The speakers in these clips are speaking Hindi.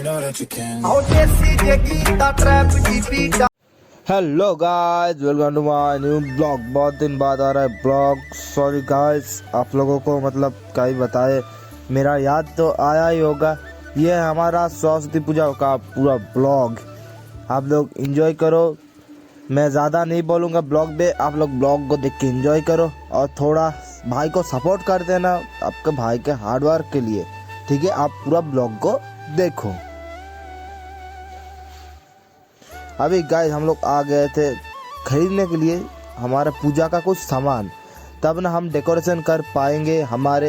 know that you can. Hello guys, welcome to my new blog. बहुत दिन बाद आ रहा है ब्लॉग। सॉरी गाइस, आप लोगों को मतलब क्या ही बताए, मेरा याद तो आया ही होगा। ये है हमारा सरस्वती पूजा का पूरा ब्लॉग। आप लोग एंजॉय करो। मैं ज़्यादा नहीं बोलूँगा ब्लॉग में, आप लोग ब्लॉग को देख के एंजॉय करो और थोड़ा भाई को सपोर्ट कर देना आपके भाई के हार्डवर्क के लिए। ठीक है, आप पूरा ब्लॉग को देखो। अभी गाइस हम लोग आ गए थे खरीदने के लिए हमारा पूजा का कुछ सामान, तब ना हम डेकोरेशन कर पाएंगे हमारे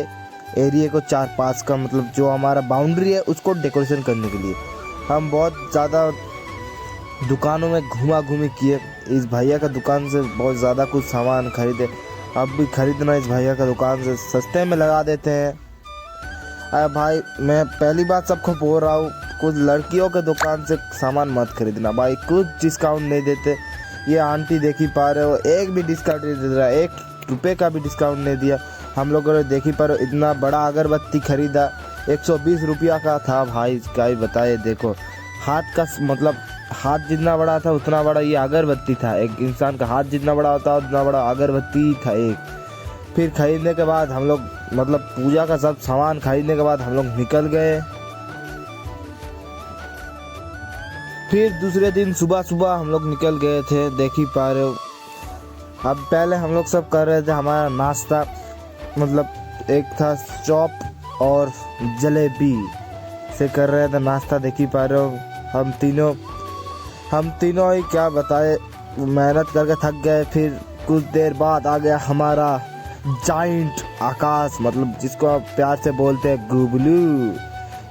एरिया को 4-5 का, मतलब जो हमारा बाउंड्री है उसको डेकोरेशन करने के लिए। हम बहुत ज़्यादा दुकानों में घूमा घूमी किए, इस भैया का दुकान से बहुत ज़्यादा कुछ सामान खरीदे। अब भी खरीदना इस भैया का दुकान से, सस्ते में लगा देते हैं। अरे भाई, मैं पहली बात सबको बोल रहा हूँ, कुछ लड़कियों के दुकान से सामान मत खरीदना भाई, कुछ डिस्काउंट नहीं देते। ये आंटी देख ही पा रहे हो, एक भी डिस्काउंट नहीं दे रहा, 1 रुपये का भी डिस्काउंट नहीं दिया। हम लोगों ने देख ही पा रहे हो, इतना बड़ा अगरबत्ती खरीदा, 120 रुपया का था भाई। क्या ही बताए, देखो हाथ का मतलब हाथ जितना बड़ा था उतना बड़ा ये अगरबत्ती था। एक इंसान का हाथ जितना बड़ा होता उतना बड़ा अगरबत्ती था एक। फिर खरीदने के बाद हम लोग मतलब पूजा का सब सामान खरीदने के बाद हम लोग निकल गए। फिर दूसरे दिन सुबह सुबह हम लोग निकल गए थे, देख ही पा रहे हो। अब पहले हम लोग सब कर रहे थे हमारा नाश्ता, मतलब एक था चॉप और जलेबी से कर रहे थे नाश्ता, देख ही पा रहे हो। हम तीनों ही क्या बताए, मेहनत करके थक गए। फिर कुछ देर बाद आ गया हमारा जाइंट आकाश, मतलब जिसको आप प्यार से बोलते हैं गुबलू।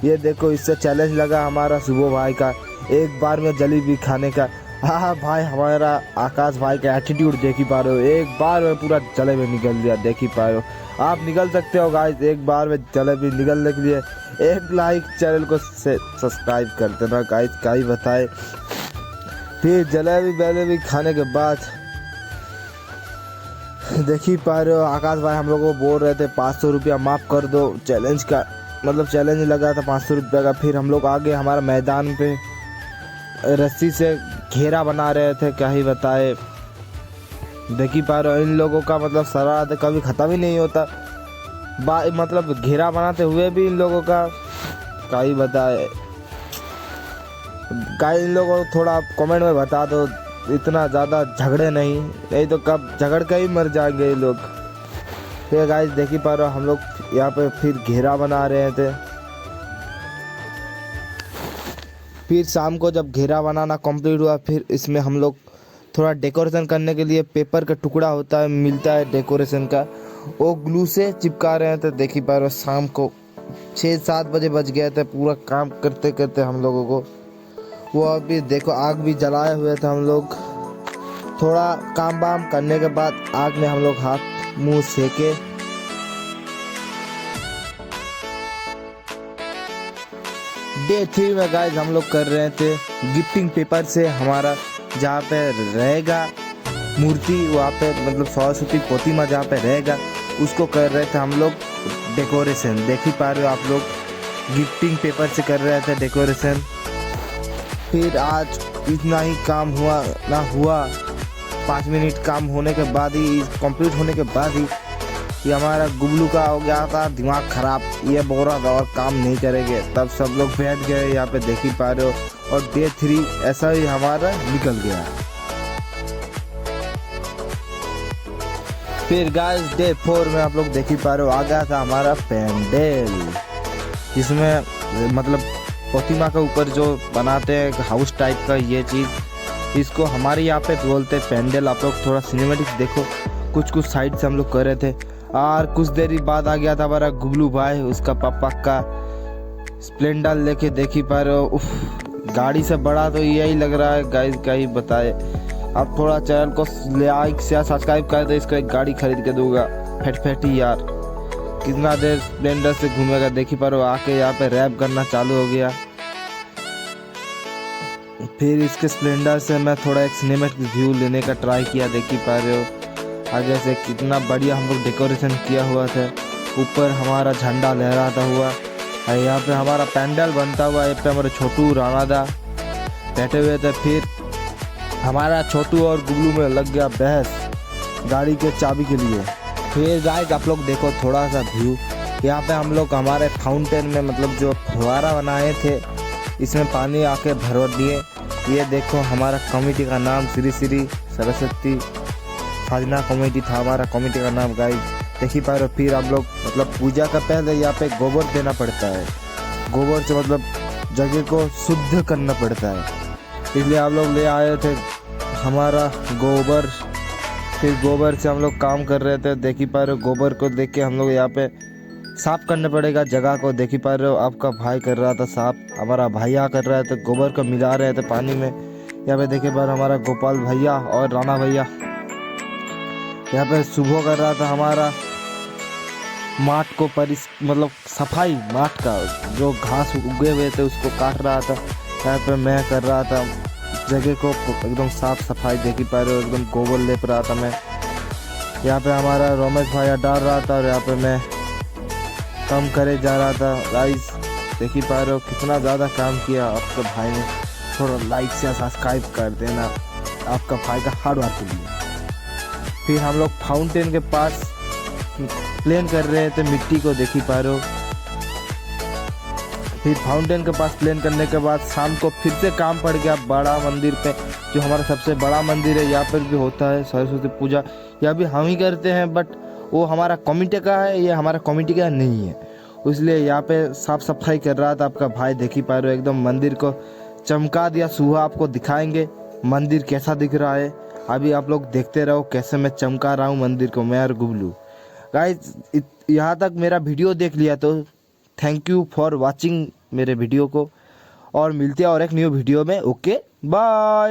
ये देखो, इससे चैलेंज लगा हमारा सुबह भाई का, एक बार में जलेबी खाने का। हाँ भाई, हमारा आकाश भाई का एटीट्यूड देख ही पा रहे हो, एक बार में पूरा जलेबी निकल दिया, देख ही पा रहे हो। आप निकल सकते हो गाइस, एक बार में जलेबी निकलने के लिए एक लाइक, चैनल को सब्सक्राइब कर देना गाइस, क्या ही बताए। फिर जलेबी खाने के बाद देख ही पा रहे हो, आकाश भाई हम लोगों को बोल रहे थे 500 रुपया माफ़ कर दो चैलेंज का, मतलब चैलेंज लगा था 500 रुपये का। फिर हम लोग आगे हमारा मैदान पे रस्सी से घेरा बना रहे थे, क्या ही बताए। देख ही पा रहे हो, इन लोगों का मतलब शरारत कभी ख़त्म ही नहीं होता, मतलब घेरा बनाते हुए भी इन लोगों का क्या ही बताए। गाइस, इन लोगों को थोड़ा कमेंट में बता दो, इतना ज़्यादा झगड़े नहीं तो कब झगड़ के ही मर जाएंगे ये लोग। फिर गाइस देख ही पा रहे हो, हम लोग यहाँ पे फिर घेरा बना रहे थे। फिर शाम को जब घेरा बनाना कंप्लीट हुआ, फिर इसमें हम लोग थोड़ा डेकोरेशन करने के लिए पेपर का टुकड़ा होता है, मिलता है डेकोरेशन का, वो ग्लू से चिपका रहे थे। देख ही पा रहे हो, शाम को 6-7 बजे बज गए थे पूरा काम करते करते हम लोगों को। वो अभी देखो, आग भी जलाए हुए थे हम लोग। थोड़ा काम वाम करने के बाद आग में हम लोग हाथ मुंह सेके। डे 3 में गाइस हम लोग कर रहे थे गिफ्टिंग पेपर से, हमारा जहाँ पे रहेगा मूर्ति, वहाँ पे मतलब सरस्वती प्रतिमा जहाँ पे रहेगा उसको कर रहे थे हम लोग डेकोरेशन। देख ही पा रहे हो आप लोग, गिफ्टिंग पेपर से कर रहे थे डेकोरेशन। फिर आज इतना ही काम हुआ 5 मिनट काम होने के बाद ही, कंप्लीट होने के बाद ही ये हमारा गुबलू का हो गया था दिमाग ख़राब, ये बोल रहा था और काम नहीं करेंगे। तब सब लोग बैठ गए यहाँ पे, देख ही पा रहे हो। और डे 3 ऐसा ही हमारा निकल गया। फिर गाइस डे 4 में आप लोग देख ही पा रहे हो, आ गया था हमारा पेंडल, जिसमें मतलब प्रतिमा के ऊपर जो बनाते हैं हाउस टाइप का ये चीज़, इसको हमारे यहाँ पे बोलते हैं पेंडल। आप लोग थोड़ा सिनेमेटिक्स देखो, कुछ साइड से हम लोग कर रहे थे। और कुछ देरी बाद आ गया था हमारा गुबलू भाई, उसका पापा का स्प्लेंडर लेके, देख ही पा रहे हो। उफ, गाड़ी से बड़ा तो यही लग रहा है गाइस, क्या ही बताए। आप थोड़ा चैनल को लाइक शेयर सब्सक्राइब कर दे, इसको एक गाड़ी खरीद के दूंगा फटफटी यार। कितना देर स्प्लेंडर से घूमेगा, देख ही पा रहे हो। आके यहाँ पे रैप करना चालू हो गया। फिर इसके स्प्लेंडर से मैं थोड़ा एक सिनेमैटिक व्यू लेने का ट्राई किया, देख ही पा रहे हो आगे से कितना बढ़िया हम लोग डेकोरेशन किया हुआ था। ऊपर हमारा झंडा लहराता हुआ, और यहाँ पे हमारा पैंडल बनता हुआ, यहाँ पे हमारे छोटू राणा दा बैठे हुए थे। फिर हमारा छोटू और गुगलू में लग गया बहस गाड़ी के चाबी के लिए। फिर गाइस आप लोग देखो थोड़ा सा व्यू, यहाँ पे हम लोग हमारे फाउंटेन में मतलब जो फुहारा बनाए थे इसमें पानी आके भर दिए। ये देखो हमारा कमेटी का नाम श्री श्री सरस्वती खाजना कमेटी था हमारा कमेटी का नाम गाइस, देख ही पा रहे हो। फिर हम लोग मतलब पूजा का पहले यहाँ पे गोबर देना पड़ता है, गोबर से मतलब जगह को शुद्ध करना पड़ता है, इसलिए हम लोग ले आए थे हमारा गोबर। फिर गोबर से हम लोग काम कर रहे थे, देख ही पा रहे हो। गोबर को देख के हम लोग यहाँ पे साफ करना पड़ेगा जगह को, देख ही पा रहे हो। आपका भाई कर रहा था साफ, हमारा भैया कर रहा था गोबर को मिला रहे थे पानी में। यहाँ पे देखे पर हमारा गोपाल भैया और राणा भैया यहाँ पे सुबह कर रहा था हमारा माठ को मतलब सफाई, माठ का जो घास उगे हुए थे उसको काट रहा था। यहाँ पे मैं कर रहा था जगह को एकदम साफ सफाई, देख ही पा रहे हो, एकदम गोबर लेप रहा था मैं। यहाँ पे हमारा रमेश भैया डाल रहा था और यहाँ पे मैं काम करे जा रहा था गाइस, देख ही पा रहे हो कितना ज़्यादा काम किया आपके भाई ने। थोड़ा लाइक से सब्सक्राइब कर देना आपका भाई का हार्ड वर्क के लिए। फिर हम लोग फाउंटेन के पास प्लेन कर रहे थे मिट्टी को, देख ही पा रहे हो। फिर फाउंटेन के पास प्लेन करने के बाद शाम को फिर से काम पड़ गया बड़ा मंदिर पे, जो हमारा सबसे बड़ा मंदिर है। यहाँ पर भी होता है सरस्वती पूजा, यह भी हम ही करते हैं, बट वो हमारा कमेटी का है, ये हमारा कमेटी का नहीं है, इसलिए यहाँ पे साफ सफाई कर रहा था आपका भाई, देख ही पा रहे हो। एकदम मंदिर को चमका दिया, सुबह आपको दिखाएंगे मंदिर कैसा दिख रहा है। अभी आप लोग देखते रहो कैसे मैं चमका रहा हूँ मंदिर को, मैं और गुगलू। गाइस यहाँ तक मेरा वीडियो देख लिया तो थैंक यू फॉर वाचिंग मेरे वीडियो को, और मिलते हैं और एक न्यू वीडियो में। Okay bye.